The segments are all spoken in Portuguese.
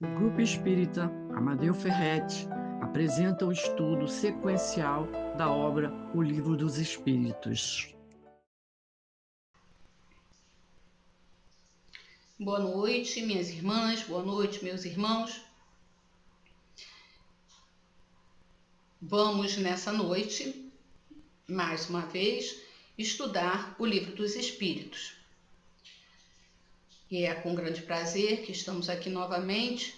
O Grupo Espírita Amadeu Ferretti apresenta o estudo sequencial da obra O Livro dos Espíritos. Boa noite, minhas irmãs, boa noite, meus irmãos. Vamos nessa noite, mais uma vez, estudar o Livro dos Espíritos. E é com grande prazer que estamos aqui novamente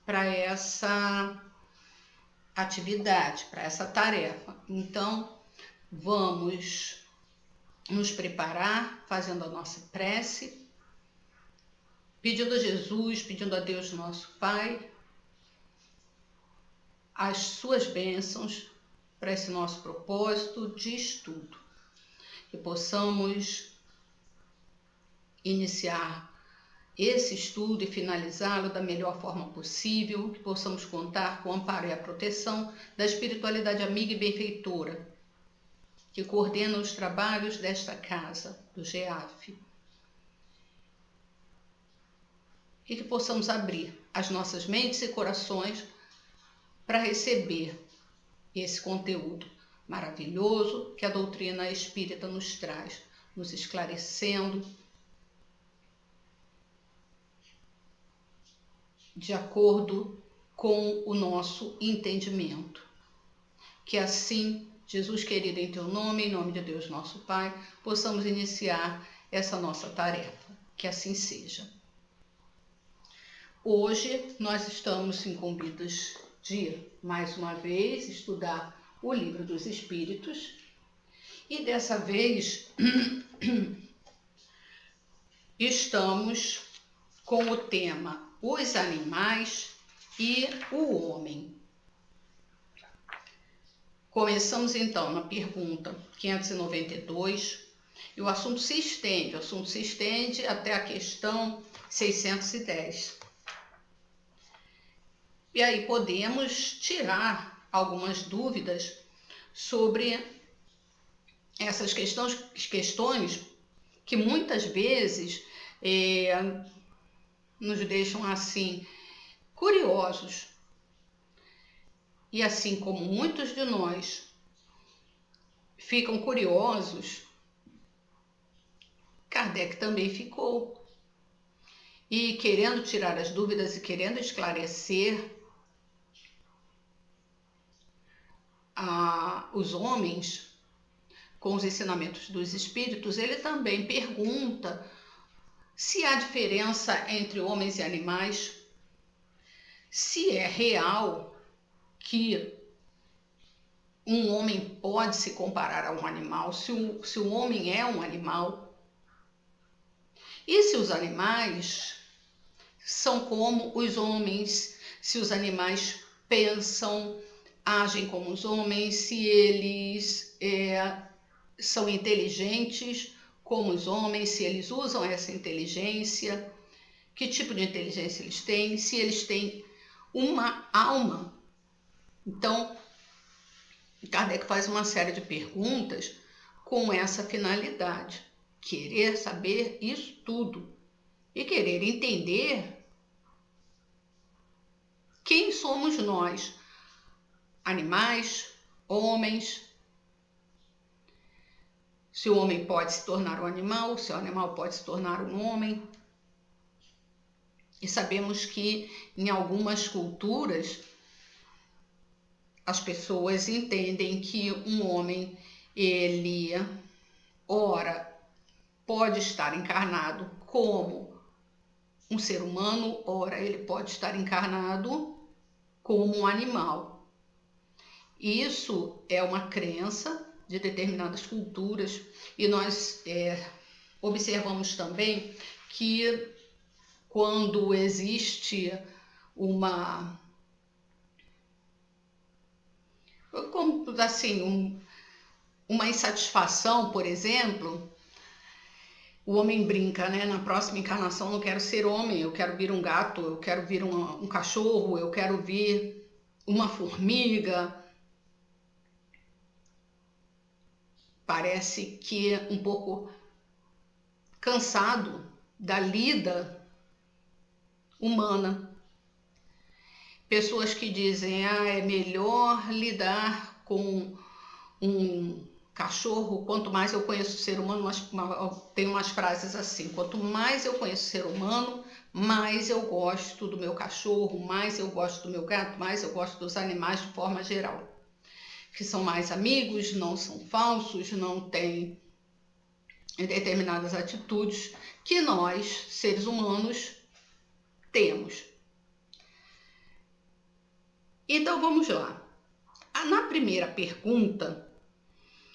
para essa atividade, para essa tarefa. Então, vamos nos preparar fazendo a nossa prece, pedindo a Jesus, pedindo a Deus nosso Pai, as suas bênçãos para esse nosso propósito de estudo. Que possamos iniciar esse estudo e finalizá-lo da melhor forma possível, que possamos contar com o amparo e a proteção da espiritualidade amiga e benfeitora, que coordena os trabalhos desta casa, do GEAF. E que possamos abrir as nossas mentes e corações para receber esse conteúdo maravilhoso que a doutrina espírita nos traz, nos esclarecendo de acordo com o nosso entendimento. Que assim, Jesus querido, em teu nome, em nome de Deus nosso Pai, possamos iniciar essa nossa tarefa. Que assim seja. Hoje nós estamos incumbidos de, mais uma vez, estudar o Livro dos Espíritos e dessa vez estamos com o tema Os Animais e o Homem. Começamos então na pergunta 592 e o assunto se estende até a questão 610. E aí podemos tirar algumas dúvidas sobre essas questões que muitas vezes nos deixam assim curiosos. E assim como muitos de nós ficam curiosos, Kardec também ficou. E querendo tirar as dúvidas e querendo esclarecer os homens com os ensinamentos dos espíritos, ele também pergunta se há diferença entre homens e animais, se é real que um homem pode se comparar a um animal, se o homem é um animal, e se os animais são como os homens, se os animais pensam, agem como os homens, se eles são inteligentes como os homens, se eles usam essa inteligência, que tipo de inteligência eles têm, se eles têm uma alma. Então, Kardec faz uma série de perguntas com essa finalidade, querer saber isso tudo e querer entender quem somos nós, animais, homens, se o homem pode se tornar um animal, se o animal pode se tornar um homem. E sabemos que em algumas culturas as pessoas entendem que um homem, ele, ora, pode estar encarnado como um ser humano, ora, ele pode estar encarnado como um animal. Isso é uma crença de determinadas culturas e nós observamos também que quando existe uma insatisfação, por exemplo, o homem brinca, né? Na próxima encarnação eu não quero ser homem, eu quero vir um gato, eu quero vir um cachorro, eu quero vir uma formiga. Parece que um pouco cansado da lida humana. pessoas que dizem, é melhor lidar com um cachorro, quanto mais eu conheço o ser humano, tem umas frases assim, quanto mais eu conheço o ser humano, mais eu gosto do meu cachorro, mais eu gosto do meu gato, mais eu gosto dos animais de forma geral. Que são mais amigos, não são falsos, não têm determinadas atitudes que nós, seres humanos, temos. Então vamos lá. Na primeira pergunta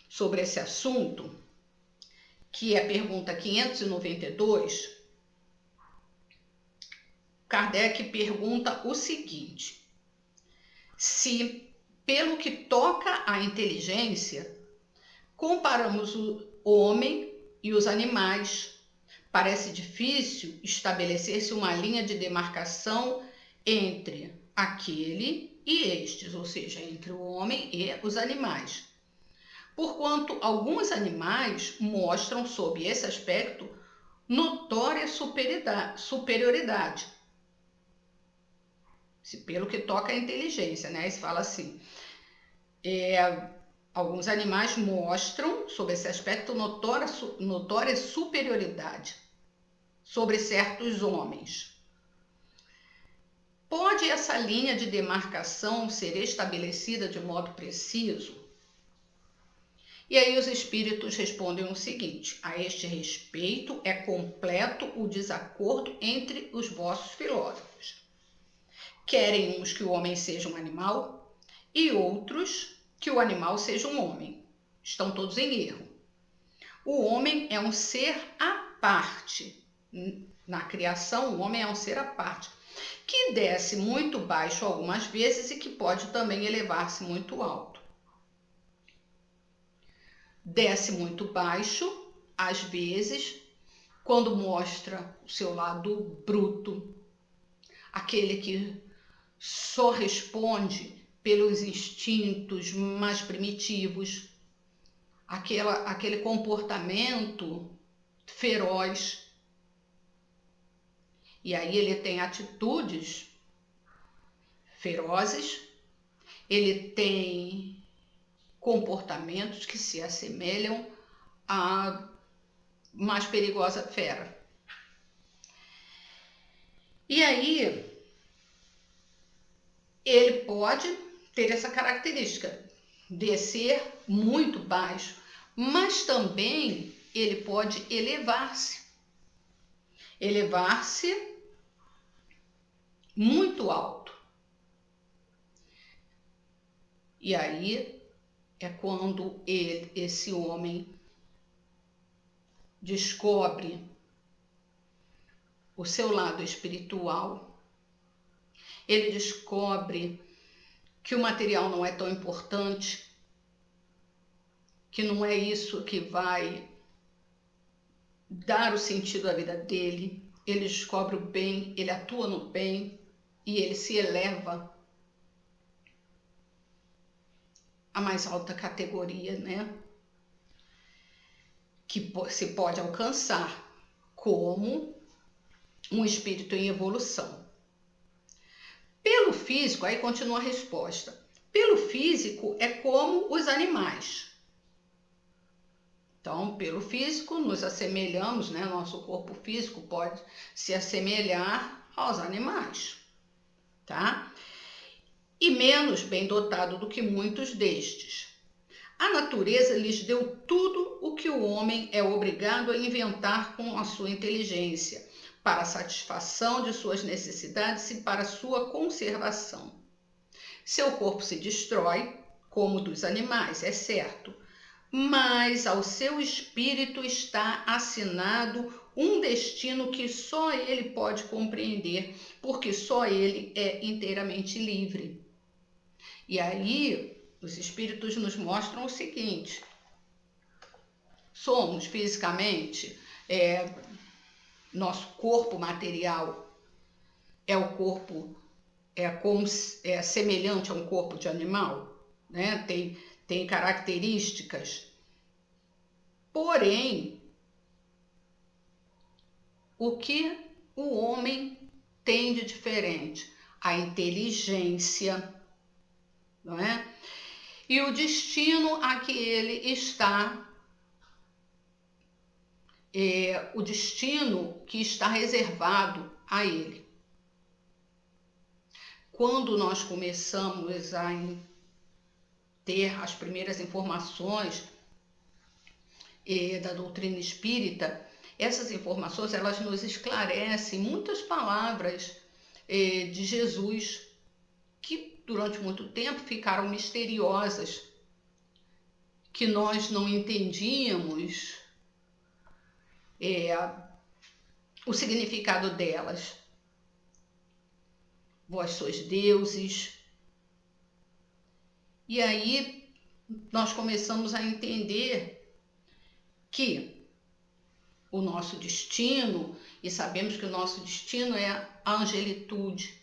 sobre esse assunto, que é a pergunta 592, Kardec pergunta o seguinte: se, pelo que toca à inteligência, comparamos o homem e os animais, parece difícil estabelecer-se uma linha de demarcação entre aquele e estes, ou seja, entre o homem e os animais. Porquanto alguns animais mostram, sob esse aspecto, notória superioridade. Pelo que toca à inteligência, né? Se fala assim, alguns animais mostram, sob esse aspecto, notória superioridade sobre certos homens. Pode essa linha de demarcação ser estabelecida de modo preciso? E aí os espíritos respondem o seguinte: a este respeito é completo o desacordo entre os vossos filósofos. Querem uns que o homem seja um animal e outros que o animal seja um homem. Estão todos em erro. O homem é um ser à parte. Na criação, o homem é um ser à parte, que desce muito baixo algumas vezes e que pode também elevar-se muito alto. Desce muito baixo, às vezes, quando mostra o seu lado bruto, aquele que só responde pelos instintos mais primitivos, aquele comportamento feroz. E aí ele tem atitudes ferozes, ele tem comportamentos que se assemelham à mais perigosa fera. E aí ele pode ter essa característica, descer muito baixo, mas também ele pode elevar-se muito alto. E aí é quando esse homem descobre o seu lado espiritual, ele descobre que o material não é tão importante, que não é isso que vai dar o sentido à vida dele. Ele descobre o bem, ele atua no bem e ele se eleva à mais alta categoria, né? Que se pode alcançar como um espírito em evolução. Pelo físico, aí continua a resposta. Pelo físico é como os animais. Então, pelo físico, nos assemelhamos, né? Nosso corpo físico pode se assemelhar aos animais, tá? E menos bem dotado do que muitos destes. A natureza lhes deu tudo o que o homem é obrigado a inventar com a sua inteligência, para a satisfação de suas necessidades e para sua conservação. Seu corpo se destrói, como o dos animais, é certo, mas ao seu espírito está assinado um destino que só ele pode compreender, porque só ele é inteiramente livre. E aí, os espíritos nos mostram o seguinte: somos fisicamente, nosso corpo material é semelhante a um corpo de animal, né? Tem características. Porém, o que o homem tem de diferente? a inteligência, não é? E o destino a que ele está, o destino que está reservado a ele. Quando nós começamos a ter as primeiras informações da doutrina espírita, essas informações elas nos esclarecem muitas palavras de Jesus que durante muito tempo ficaram misteriosas, que nós não entendíamos o significado delas. Vós sois deuses. E aí nós começamos a entender que o nosso destino, e sabemos que o nosso destino é a angelitude,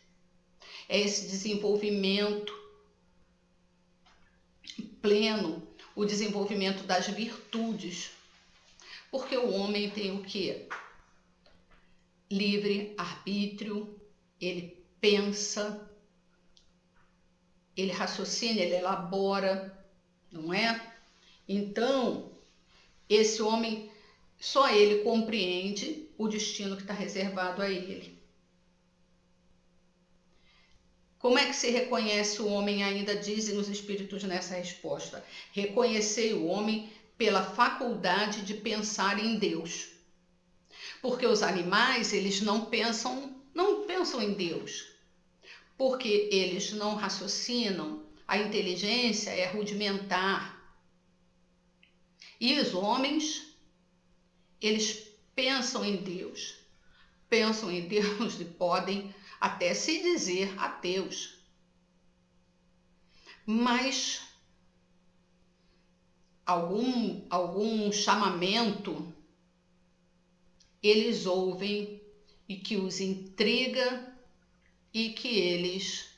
é esse desenvolvimento pleno, o desenvolvimento das virtudes, porque o homem tem o quê? Livre arbítrio, ele pensa, ele raciocina, ele elabora, não é? Então, esse homem, só ele compreende o destino que está reservado a ele. Como é que se reconhece o homem? Ainda dizem os espíritos nessa resposta. Reconhecei o homem pela faculdade de pensar em Deus. Porque os animais, eles não pensam em Deus. Porque eles não raciocinam. A inteligência é rudimentar. E os homens, eles pensam em Deus e podem até se dizer ateus. Mas algum chamamento eles ouvem e que os intriga e que eles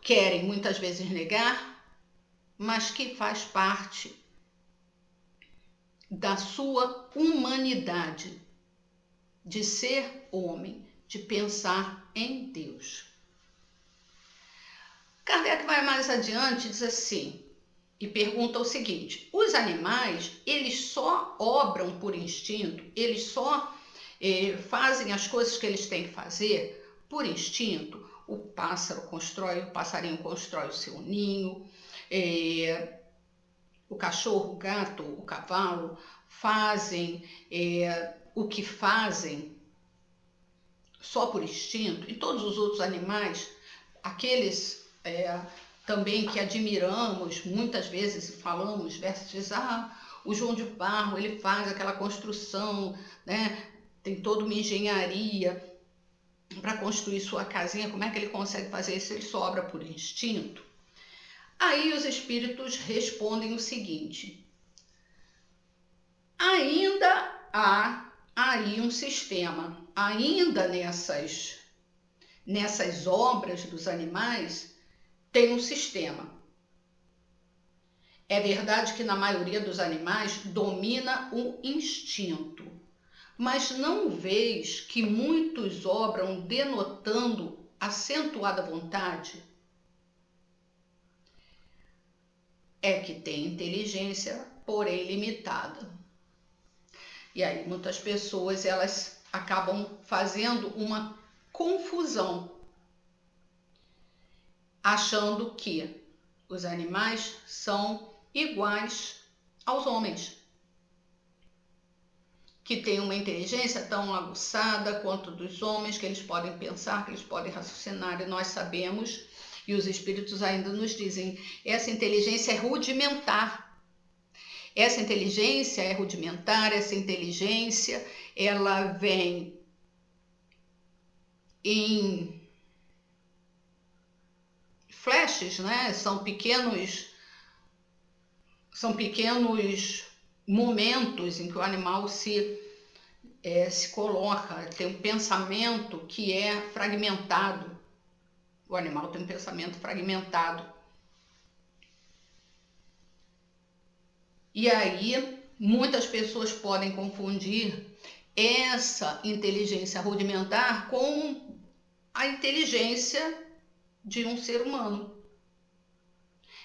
querem muitas vezes negar, mas que faz parte da sua humanidade, de ser homem, de pensar em Deus. Kardec vai mais adiante e diz assim, e pergunta o seguinte, os animais, eles só obram por instinto, eles só fazem as coisas que eles têm que fazer por instinto? O passarinho constrói o seu ninho, o cachorro, o gato, o cavalo fazem o que fazem só por instinto, e todos os outros animais, aqueles também que admiramos, muitas vezes falamos, versos diz, o João de Barro, ele faz aquela construção, né? Tem toda uma engenharia para construir sua casinha, como é que ele consegue fazer isso? Ele só obra por instinto? Aí os espíritos respondem o seguinte, ainda há aí um sistema, ainda nessas obras dos animais tem um sistema. É verdade que na maioria dos animais domina o instinto, mas não vês que muitos obram denotando acentuada vontade? É que tem inteligência, porém limitada. E aí muitas pessoas elas acabam fazendo uma confusão, achando que os animais são iguais aos homens, que têm uma inteligência tão aguçada quanto dos homens, que eles podem pensar, que eles podem raciocinar, e nós sabemos, e os espíritos ainda nos dizem, essa inteligência é rudimentar. Essa inteligência é rudimentar, essa inteligência, ela vem em flashes, né? São pequenos momentos em que o animal se coloca, tem um pensamento que é fragmentado. O animal tem um pensamento fragmentado. E aí, muitas pessoas podem confundir essa inteligência rudimentar com a inteligência de um ser humano.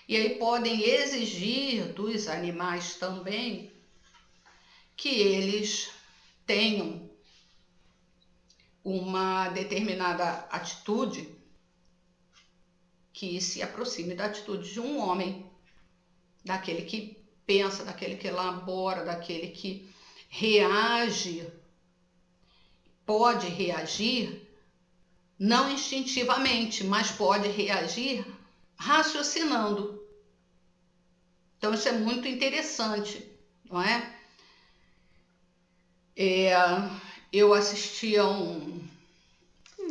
E aí podem exigir dos animais também que eles tenham uma determinada atitude que se aproxime da atitude de um homem, daquele que pensa, daquele que elabora, daquele que reage, pode reagir não instintivamente, mas pode reagir raciocinando. Então isso é muito interessante, não é? Eu assisti a um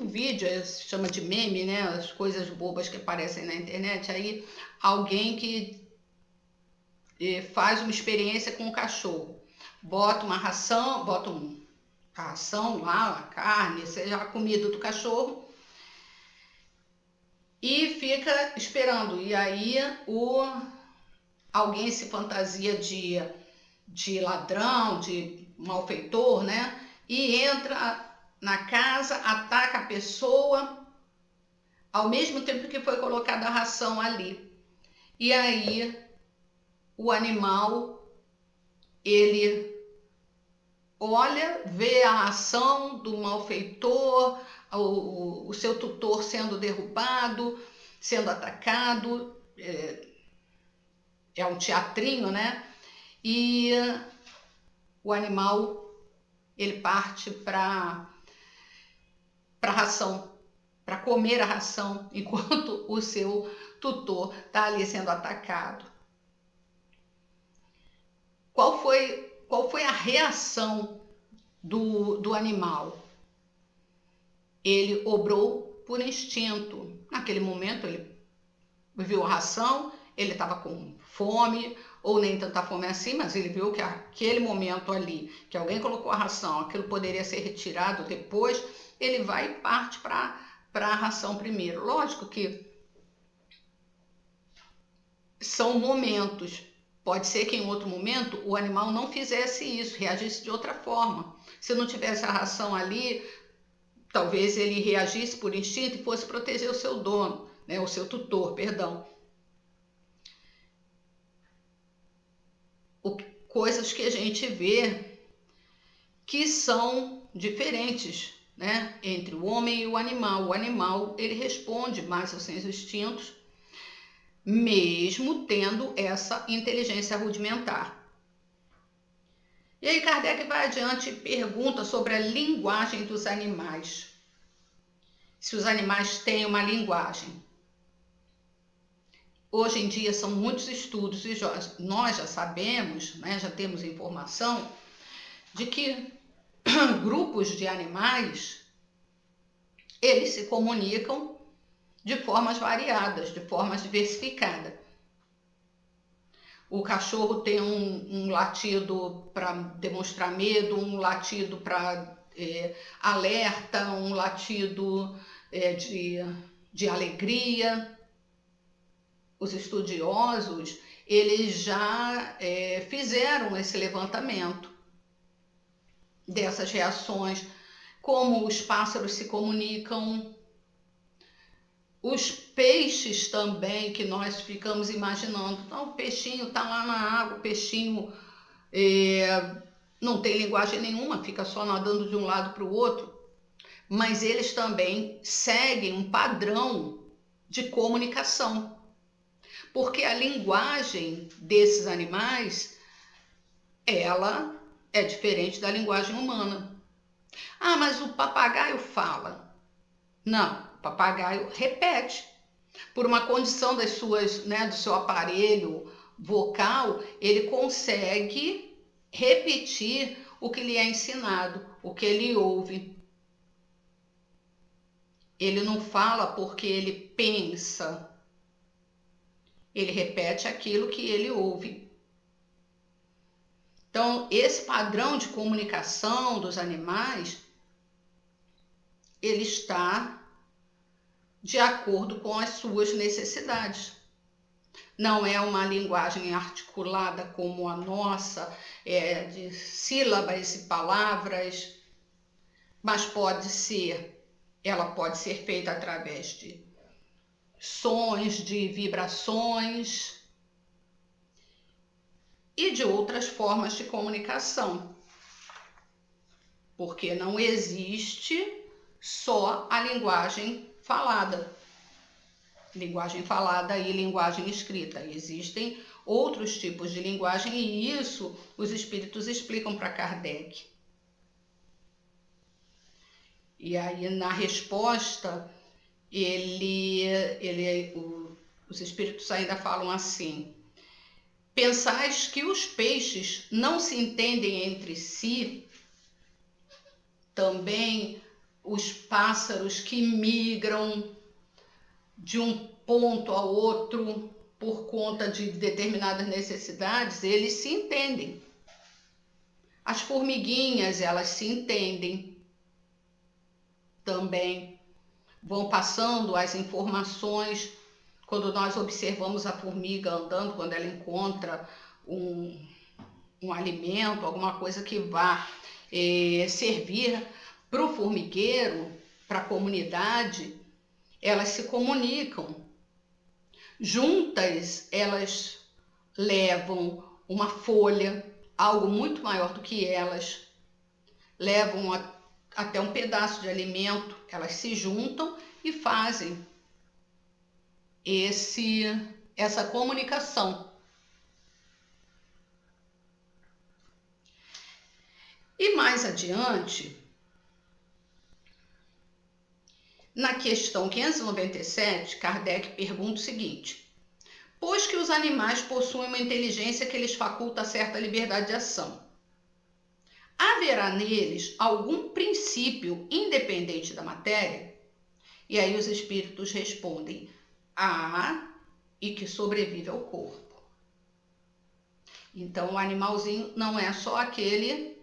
vídeo, se chama de meme, né? As coisas bobas que aparecem na internet. Aí alguém que faz uma experiência com um cachorro, bota uma ração, a ração lá, a carne, seja a comida do cachorro, e fica esperando. E aí alguém se fantasia de ladrão, de malfeitor, né? E entra na casa, ataca a pessoa, ao mesmo tempo que foi colocada a ração ali. E aí o animal, ele olha, vê a ação do malfeitor, o seu tutor sendo derrubado, sendo atacado, é um teatrinho, né? E o animal, ele parte para a ração, para comer a ração, enquanto o seu tutor está ali sendo atacado. Qual foi a reação do animal? Ele obrou por instinto. Naquele momento ele viu a ração, ele estava com fome, ou nem tanta fome assim, mas ele viu que aquele momento ali, que alguém colocou a ração, aquilo poderia ser retirado depois, ele vai e parte para a ração primeiro. Lógico que são momentos. Pode ser que em outro momento o animal não fizesse isso, reagisse de outra forma. Se não tivesse a ração ali, talvez ele reagisse por instinto e fosse proteger o seu dono, né? O seu tutor, perdão. Coisas que a gente vê que são diferentes, né? Entre o homem e o animal. O animal, ele responde mais aos seus instintos, mesmo tendo essa inteligência rudimentar. E aí Kardec vai adiante e pergunta sobre a linguagem dos animais. Se os animais têm uma linguagem. Hoje em dia são muitos estudos e nós já sabemos, né, já temos informação de que grupos de animais, eles se comunicam de formas variadas, de formas diversificadas. O cachorro tem um latido para demonstrar medo, um latido para alerta, um latido de alegria. Os estudiosos, eles já fizeram esse levantamento dessas reações, como os pássaros se comunicam, os peixes também, que nós ficamos imaginando. Então, o peixinho está lá na água, o peixinho não tem linguagem nenhuma, fica só nadando de um lado para o outro, mas eles também seguem um padrão de comunicação, porque a linguagem desses animais, ela é diferente da linguagem humana. Ah, mas o papagaio fala. Não, o papagaio repete. Por uma condição das suas, né, do seu aparelho vocal, ele consegue repetir o que lhe é ensinado, o que ele ouve. Ele não fala porque ele pensa. Ele repete aquilo que ele ouve. Então, esse padrão de comunicação dos animais, ele está de acordo com as suas necessidades. Não é uma linguagem articulada como a nossa, de sílabas e palavras, mas pode ser ela pode ser feita através de sons, de vibrações e de outras formas de comunicação, porque não existe só a linguagem falada e linguagem escrita. Existem outros tipos de linguagem e isso os espíritos explicam para Kardec. E aí, na resposta, os espíritos ainda falam assim: pensais que os peixes não se entendem entre si? Também os pássaros que migram de um ponto a outro por conta de determinadas necessidades, eles se entendem. As formiguinhas, elas se entendem também, vão passando as informações. Quando nós observamos a formiga andando, quando ela encontra um alimento, alguma coisa que vá servir para o formigueiro, para a comunidade, elas se comunicam. Juntas, elas levam uma folha, algo muito maior do que elas, levam até um pedaço de alimento, elas se juntam e fazem essa comunicação. E mais adiante, na questão 597, Kardec pergunta o seguinte: pois que os animais possuem uma inteligência que lhes faculta certa liberdade de ação, haverá neles algum princípio independente da matéria? E aí os espíritos respondem: há, e que sobrevive ao corpo. Então o animalzinho não é só aquele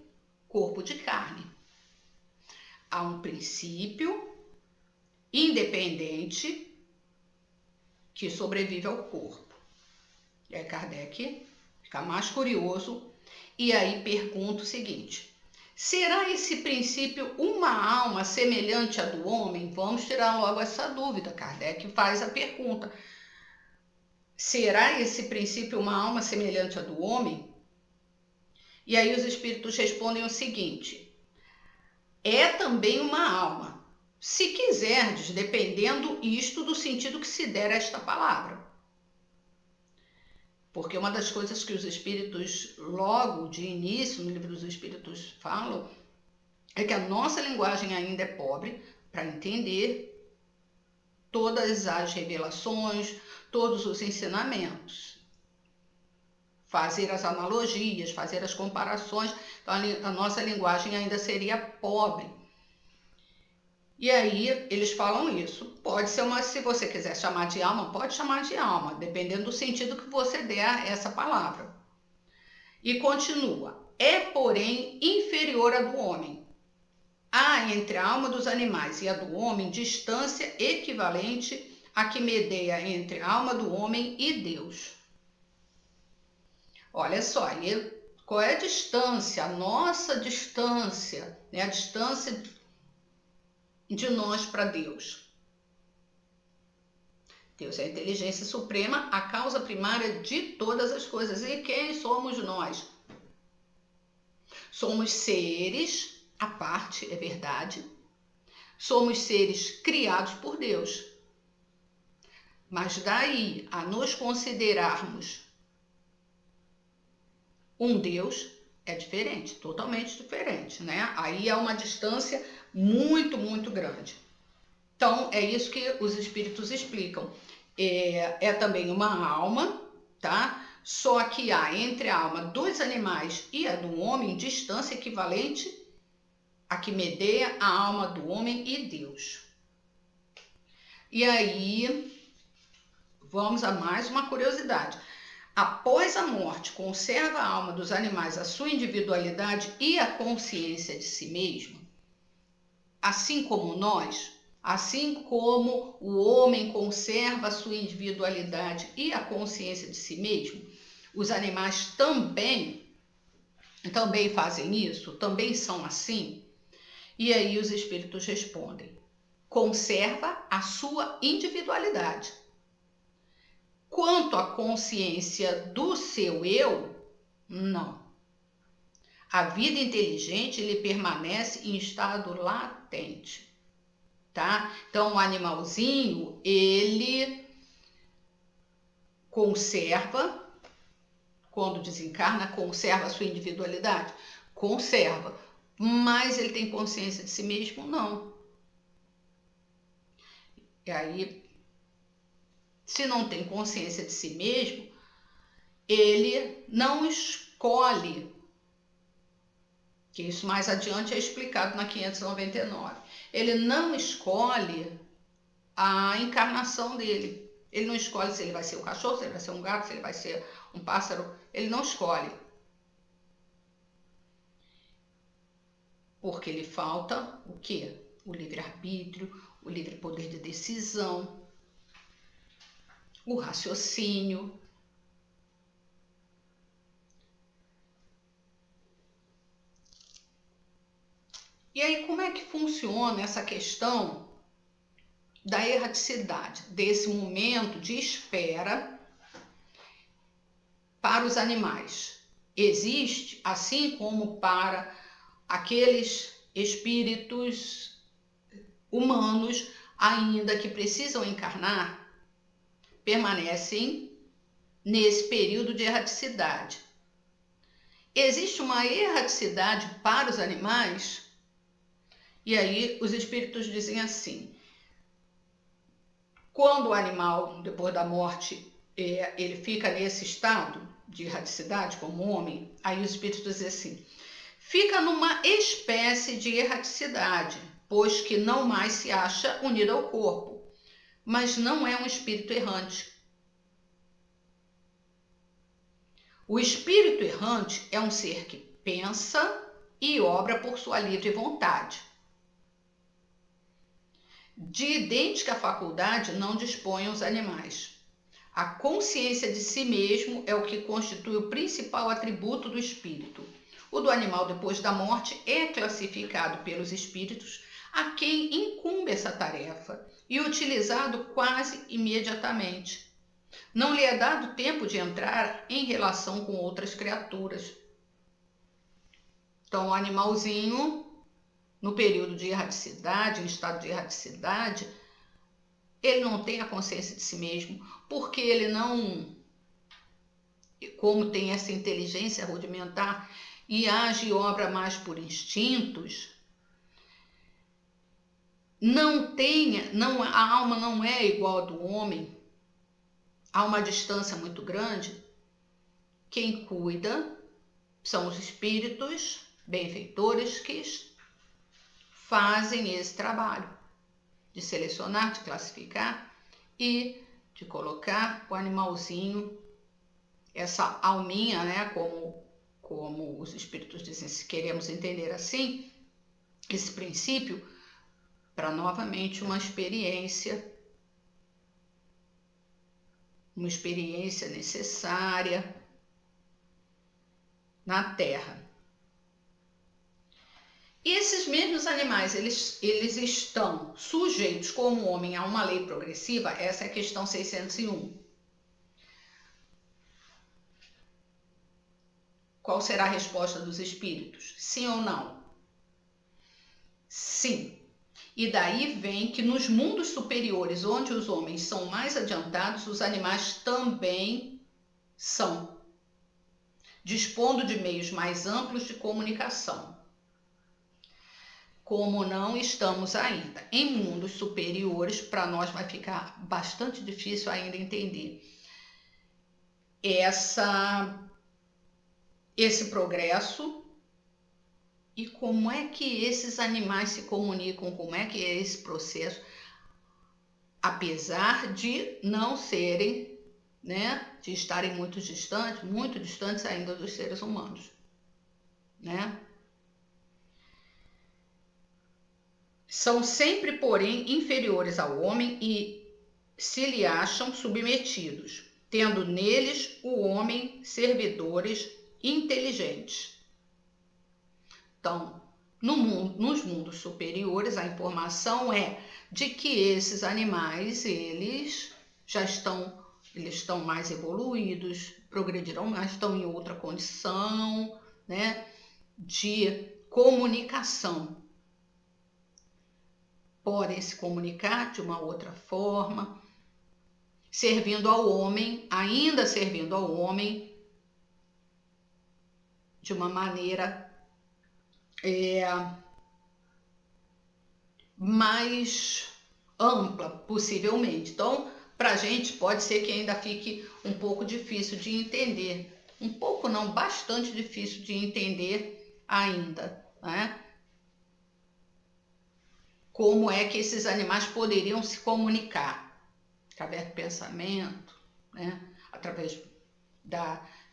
corpo de carne. Há um princípio independente que sobrevive ao corpo. E aí Kardec fica mais curioso e aí pergunta o seguinte: será esse princípio uma alma semelhante à do homem? Vamos tirar logo essa dúvida. Kardec faz a pergunta: será esse princípio uma alma semelhante à do homem? E aí os espíritos respondem o seguinte: é também uma alma, se quiserdes, dependendo isto do sentido que se der a esta palavra. Porque uma das coisas que os espíritos, logo de início, no livro dos espíritos falam, é que a nossa linguagem ainda é pobre para entender todas as revelações, todos os ensinamentos, fazer as analogias, fazer as comparações. Então, a nossa linguagem ainda seria pobre. E aí eles falam isso. Pode ser se você quiser chamar de alma, pode chamar de alma, dependendo do sentido que você der a essa palavra. E continua: é, porém, inferior à do homem. Há entre a alma dos animais e a do homem distância equivalente à que medeia entre a alma do homem e Deus. Olha só, qual é a distância? A nossa distância, né? A distância de nós para Deus. Deus é a inteligência suprema, a causa primária de todas as coisas. E quem somos nós? Somos seres à parte, é verdade. Somos seres criados por Deus. Mas daí a nos considerarmos um Deus é diferente, totalmente diferente, né? Aí é uma distância muito, muito grande. Então, é isso que os espíritos explicam. É também uma alma, tá? Só que há entre a alma dos animais e a do homem distância equivalente a que medeia a alma do homem e Deus. E aí, vamos a mais uma curiosidade. Após a morte, conserva a alma dos animais a sua individualidade e a consciência de si mesmo? Assim como nós, assim como o homem conserva a sua individualidade e a consciência de si mesmo, os animais também fazem isso? Também são assim? E aí os espíritos respondem: conserva a sua individualidade. Quanto à consciência do seu eu, não. A vida inteligente ele permanece em estado latente, tá? Então, o animalzinho, ele conserva, quando desencarna, conserva a sua individualidade? Conserva. Mas ele tem consciência de si mesmo? Não. E aí, se não tem consciência de si mesmo, ele não escolhe, que isso mais adiante é explicado na 599. Ele não escolhe a encarnação dele. Ele não escolhe se ele vai ser um cachorro, se ele vai ser um gato, se ele vai ser um pássaro. Ele não escolhe. Porque lhe falta o quê? O livre-arbítrio, o livre poder de decisão, o raciocínio. E aí, como é que funciona essa questão da erraticidade, desse momento de espera para os animais? Existe, assim como para aqueles espíritos humanos ainda que precisam encarnar, permanecem nesse período de erraticidade. Existe uma erraticidade para os animais? E aí os espíritos dizem assim: quando o animal, depois da morte, ele fica nesse estado de erraticidade como homem, aí os espíritos dizem assim: fica numa espécie de erraticidade, pois que não mais se acha unido ao corpo, mas não é um espírito errante. O espírito errante é um ser que pensa e obra por sua livre vontade. De idêntica faculdade não dispõem os animais. A consciência de si mesmo é o que constitui o principal atributo do espírito. O do animal depois da morte é classificado pelos espíritos a quem incumbe essa tarefa e utilizado quase imediatamente. Não lhe é dado tempo de entrar em relação com outras criaturas. Então, o animalzinho, no período de erraticidade, em estado de erraticidade, ele não tem a consciência de si mesmo, porque ele não, como tem essa inteligência rudimentar e age e obra mais por instintos, a alma não é igual a do homem, há uma distância muito grande. Quem cuida são os espíritos benfeitores que fazem esse trabalho de selecionar, de classificar e de colocar o animalzinho, essa alminha, né, como os espíritos dizem, se queremos entender assim, esse princípio, para novamente uma experiência necessária na Terra. E esses mesmos animais, eles estão sujeitos como homem a uma lei progressiva? Essa é a questão 601. Qual será a resposta dos espíritos? Sim ou não? Sim. E daí vem que nos mundos superiores, onde os homens são mais adiantados, os animais também são, dispondo de meios mais amplos de comunicação. Como não estamos ainda em mundos superiores, para nós vai ficar bastante difícil ainda entender esse progresso e como é que esses animais se comunicam, como é que é esse processo, apesar de não serem, né, de estarem muito distantes ainda dos seres humanos, né? São sempre, porém, inferiores ao homem e se lhe acham submetidos, tendo neles o homem servidores inteligentes. Então, Nos mundos superiores, a informação é de que esses animais, eles estão mais evoluídos, progrediram mais, estão em outra condição, né, de comunicação. Podem se comunicar de uma outra forma, servindo ao homem, ainda servindo ao homem, de uma maneira mais ampla, possivelmente. Então, para a gente pode ser que ainda fique um pouco difícil de entender. Um pouco não, bastante difícil de entender ainda, né? Como é que esses animais poderiam se comunicar? Através do pensamento, né? Através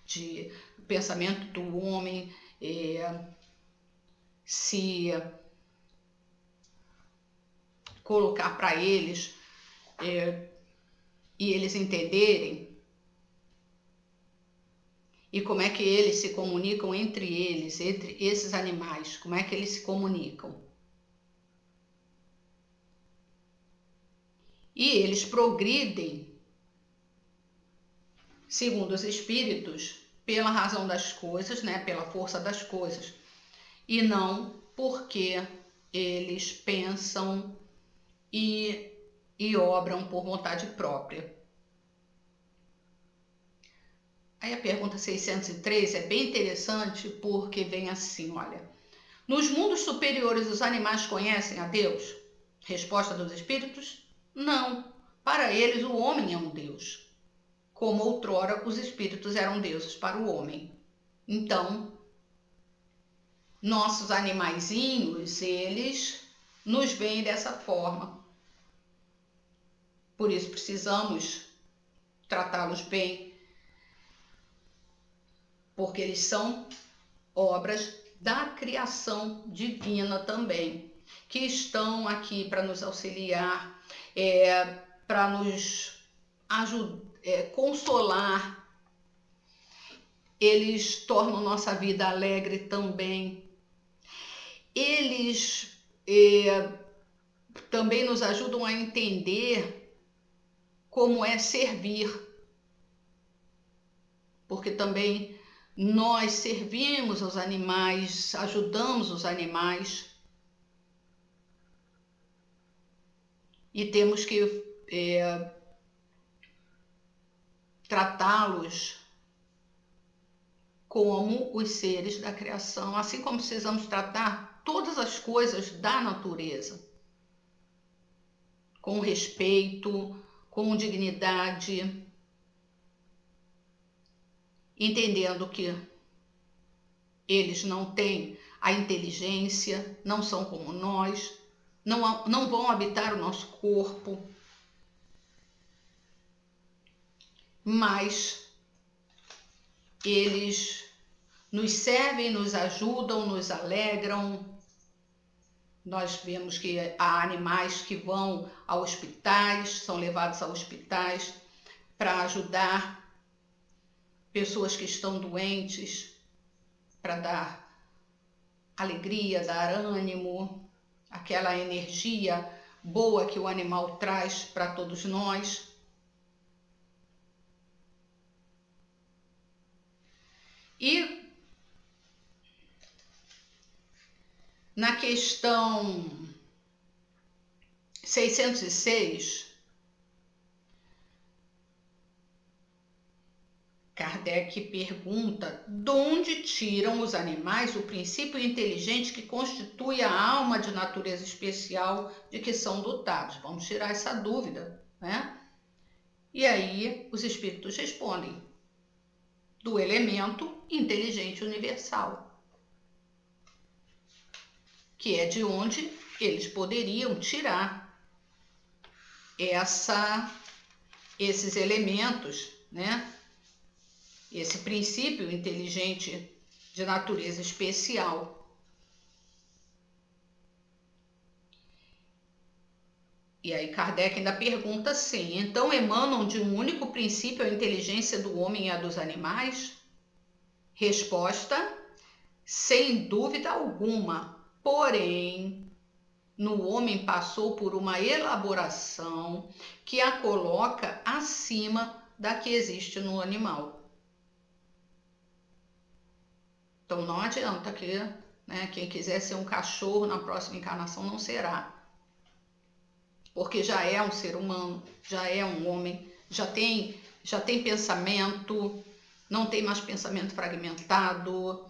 de pensamento do homem, se colocar para eles e eles entenderem, e como é que eles se comunicam entre eles, entre esses animais, como é que eles se comunicam. E eles progridem, segundo os espíritos, pela razão das coisas, né, pela força das coisas, e não porque eles pensam e obram por vontade própria. Aí a pergunta 603 é bem interessante, porque vem assim, olha: nos mundos superiores os animais conhecem a Deus? Resposta dos espíritos: não. Para eles o homem é um Deus, como outrora os espíritos eram deuses para o homem. Então, nossos animaizinhos, eles nos veem dessa forma. Por isso precisamos tratá-los bem, porque eles são obras da criação divina também, que estão aqui para nos auxiliar, para nos ajudar, consolar. Eles tornam nossa vida alegre também. Eles também nos ajudam a entender como é servir, porque também nós servimos aos animais, ajudamos os animais, e temos que tratá-los como os seres da criação, assim como precisamos tratar todas as coisas da natureza, com respeito, com dignidade, entendendo que eles não têm a inteligência, não são como nós, não vão habitar o nosso corpo, mas eles nos servem, nos ajudam, nos alegram. Nós vemos que há animais que vão a hospitais, são levados a hospitais para ajudar pessoas que estão doentes, para dar alegria, dar ânimo, aquela energia boa que o animal traz para todos nós. E na questão 606, Kardec pergunta: de onde tiram os animais o princípio inteligente que constitui a alma de natureza especial de que são dotados? Vamos tirar essa dúvida, né? E aí os espíritos respondem: do elemento inteligente universal, que é de onde eles poderiam tirar esses elementos, né? Esse princípio inteligente de natureza especial. E aí Kardec ainda pergunta assim: então emanam de um único princípio a inteligência do homem e a dos animais? Resposta: sem dúvida alguma. porém, no homem passou por uma elaboração que a coloca acima da que existe no animal. Então não adianta que, né, quem quiser ser um cachorro na próxima encarnação não será. Porque já é um ser humano, já é um homem, já tem pensamento, não tem mais pensamento fragmentado,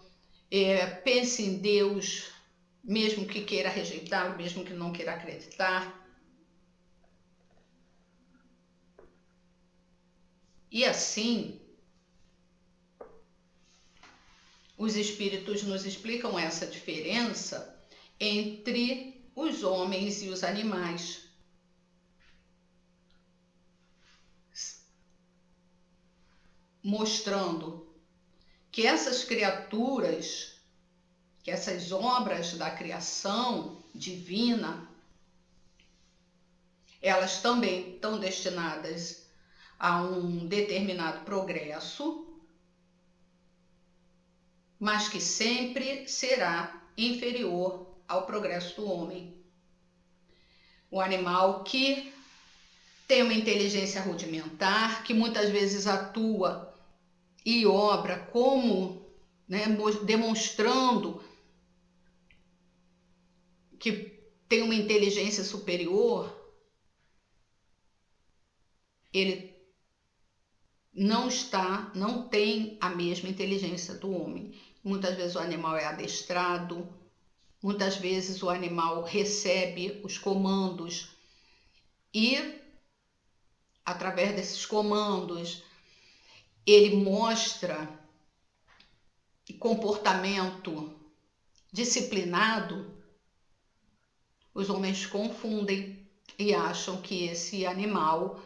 pensa em Deus, mesmo que queira rejeitá-lo, mesmo que não queira acreditar. E assim, os espíritos nos explicam essa diferença entre os homens e os animais. Mostrando que essas criaturas, que essas obras da criação divina, elas também estão destinadas a um determinado progresso, mas que sempre será inferior ao progresso do homem. O animal que tem uma inteligência rudimentar, que muitas vezes atua e obra como, né, demonstrando que tem uma inteligência superior, ele não tem a mesma inteligência do homem. Muitas vezes o animal é adestrado, muitas vezes o animal recebe os comandos e, através desses comandos, ele mostra comportamento disciplinado. Os homens confundem e acham que esse animal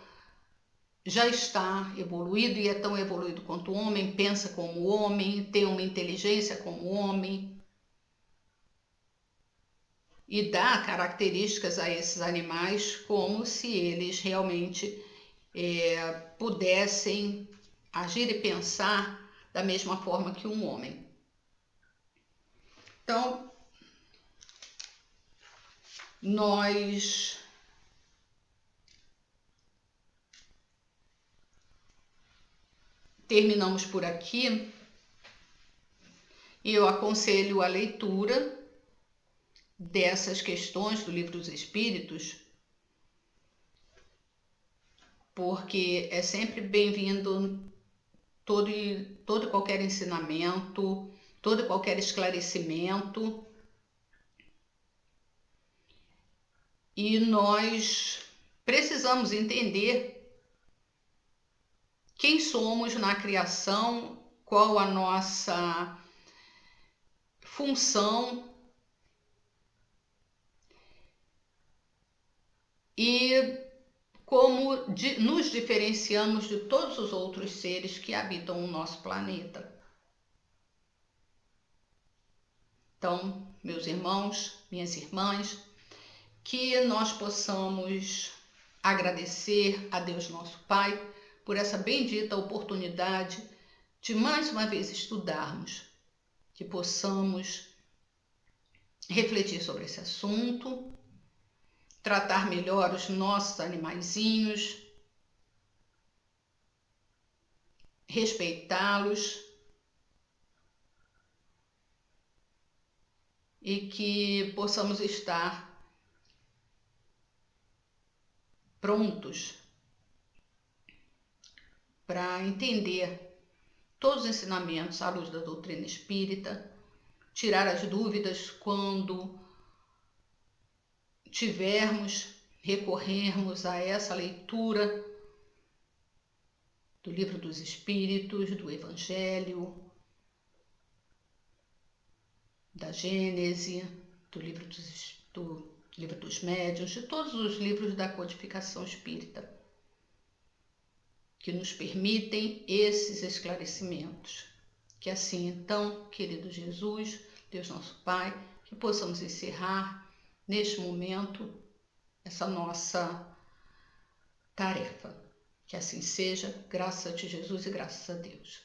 já está evoluído e é tão evoluído quanto o homem, pensa como o homem, tem uma inteligência como o homem, e dá características a esses animais como se eles realmente pudessem agir e pensar da mesma forma que um homem. Então, nós terminamos por aqui e eu aconselho a leitura dessas questões do Livro dos Espíritos, porque é sempre bem-vindo todo e qualquer ensinamento, todo e qualquer esclarecimento. E nós precisamos entender quem somos na criação, qual a nossa função e como nos diferenciamos de todos os outros seres que habitam o nosso planeta. Então, meus irmãos, minhas irmãs, que nós possamos agradecer a Deus nosso Pai por essa bendita oportunidade de mais uma vez estudarmos, que possamos refletir sobre esse assunto, tratar melhor os nossos animaizinhos, respeitá-los e que possamos estar prontos para entender todos os ensinamentos à luz da doutrina espírita, tirar as dúvidas quando recorrermos a essa leitura do Livro dos Espíritos, do Evangelho, da Gênese, do Livro dos Médiuns, de todos os livros da codificação espírita, que nos permitem esses esclarecimentos. Que assim, então, querido Jesus, Deus nosso Pai, que possamos encerrar neste momento essa nossa tarefa. Que assim seja, graças a ti, Jesus, e graças a Deus.